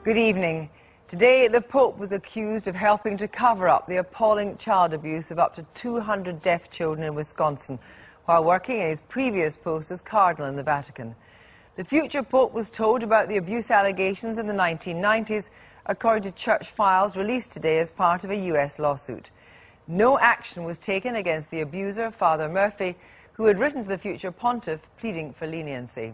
Good evening. Today, the Pope was accused of helping to cover up the appalling child abuse of up to 200 deaf children in Wisconsin, while working in his previous post as Cardinal in the Vatican. The future Pope was told about the abuse allegations in the 1990s, according to church files released today as part of a US lawsuit. No action was taken against the abuser, Father Murphy, who had written to the future pontiff pleading for leniency.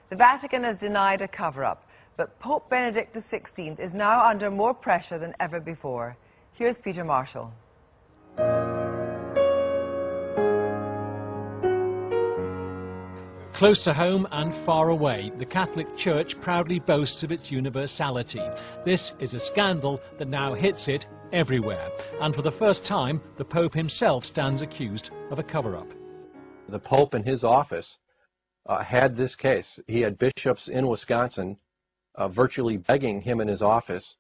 The Vatican has denied a cover-up, but Pope Benedict XVI is now under more pressure than ever before. Here's Peter Marshall. Close to home and far away, the Catholic Church proudly boasts of its universality. This is a scandal that now hits it everywhere. And for the first time, the Pope himself stands accused of a cover-up. The Pope in his office had this case. He had bishops in Wisconsin virtually begging him in his office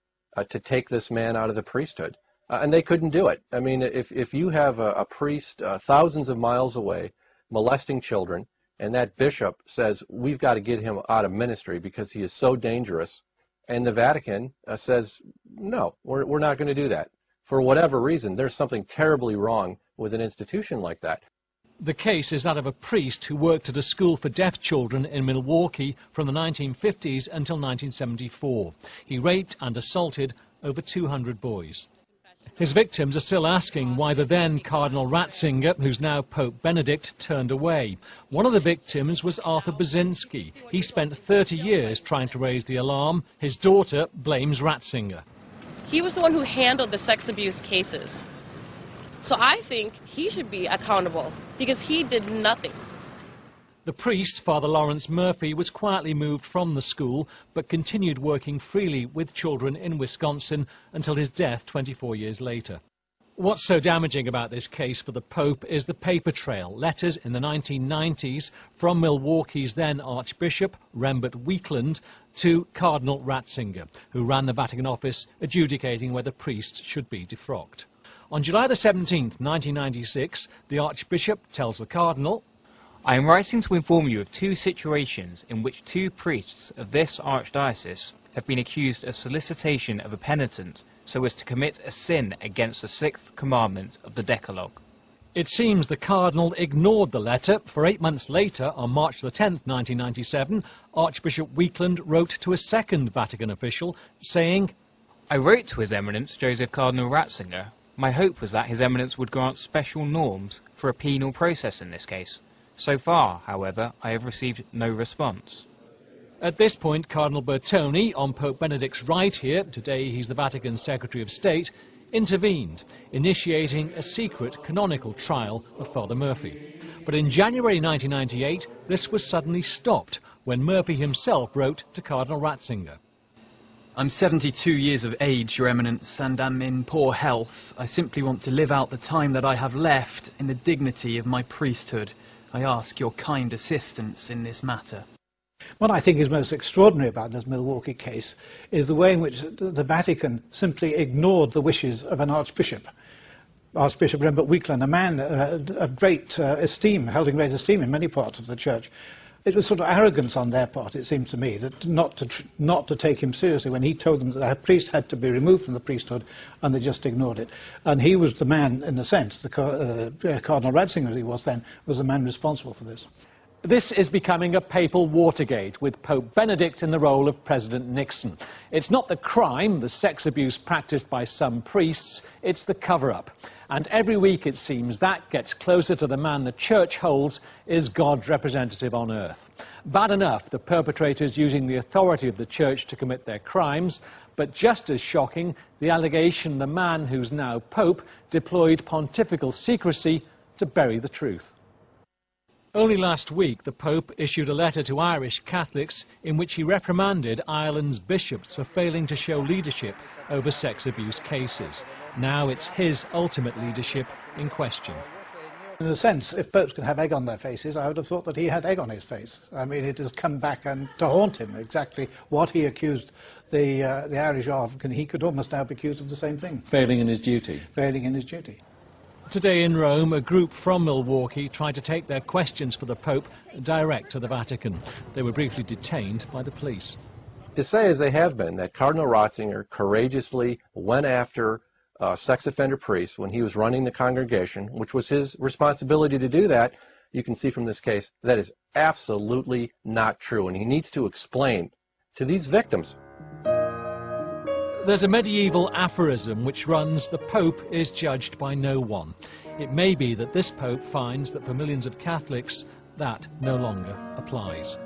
to take this man out of the priesthood. And they couldn't do it. I mean, if you have a priest thousands of miles away molesting children, and that bishop says, we've got to get him out of ministry because he is so dangerous, and the Vatican says, no, we're not going to do that. For whatever reason, there's something terribly wrong with an institution like that. The case is that of a priest who worked at a school for deaf children in Milwaukee from the 1950s until 1974. He raped and assaulted over 200 boys. His victims are still asking why the then Cardinal Ratzinger, who's now Pope Benedict, turned away. One of the victims was Arthur Baczynski. He spent 30 years trying to raise the alarm. His daughter blames Ratzinger. He was the one who handled the sex abuse cases. So I think he should be accountable because he did nothing. The priest, Father Lawrence Murphy, was quietly moved from the school but continued working freely with children in Wisconsin until his death 24 years later. What's so damaging about this case for the Pope is the paper trail, letters in the 1990s from Milwaukee's then Archbishop, Rembert Weekland, to Cardinal Ratzinger, who ran the Vatican office adjudicating whether priests should be defrocked. On July the 17th, 1996, the Archbishop tells the Cardinal, I am writing to inform you of two situations in which two priests of this archdiocese have been accused of solicitation of a penitent so as to commit a sin against the sixth commandment of the Decalogue. It seems the Cardinal ignored the letter, for 8 months later, on March the 10th, 1997, Archbishop Weekland wrote to a second Vatican official saying, I wrote to His Eminence Joseph Cardinal Ratzinger. My hope was that His Eminence would grant special norms for a penal process in this case. So far, however, I have received no response. At this point, Cardinal Bertoni, on Pope Benedict's right here, today he's the Vatican Secretary of State, intervened, initiating a secret canonical trial of Father Murphy. But in January 1998, this was suddenly stopped when Murphy himself wrote to Cardinal Ratzinger. I'm 72 years of age, Your Eminence, and am in poor health. I simply want to live out the time that I have left in the dignity of my priesthood. I ask your kind assistance in this matter. What I think is most extraordinary about this Milwaukee case is the way in which the Vatican simply ignored the wishes of an archbishop. Archbishop Rembert Weekland, a man of great esteem, held in great esteem in many parts of the church. It was sort of arrogance on their part, it seems to me, that not to take him seriously when he told them that a priest had to be removed from the priesthood, and they just ignored it. And he was the man, in a sense, the Cardinal Ratzinger, as he was then, was the man responsible for this. This is becoming a papal Watergate, with Pope Benedict in the role of President Nixon. It's not the crime, the sex abuse practiced by some priests, it's the cover-up. And every week, it seems, that gets closer to the man the Church holds is God's representative on earth. Bad enough, the perpetrators using the authority of the Church to commit their crimes, but just as shocking, the allegation the man who's now Pope deployed pontifical secrecy to bury the truth. Only last week, the Pope issued a letter to Irish Catholics in which he reprimanded Ireland's bishops for failing to show leadership over sex abuse cases. Now it's his ultimate leadership in question. In a sense, if popes can have egg on their faces, I would have thought that he had egg on his face. I mean, it has come back and to haunt him, exactly what he accused the Irish of. He could almost now be accused of the same thing. Failing in his duty. Failing in his duty. Today in Rome, a group from Milwaukee tried to take their questions for the Pope direct to the Vatican. They were briefly detained by the police. to say, as they have been, that Cardinal Ratzinger courageously went after sex offender priests when he was running the congregation, which was his responsibility to do that, you can see from this case that is absolutely not true, and he needs to explain to these victims. There's a medieval aphorism which runs, "The Pope is judged by no one." It may be that this Pope finds that for millions of Catholics that no longer applies.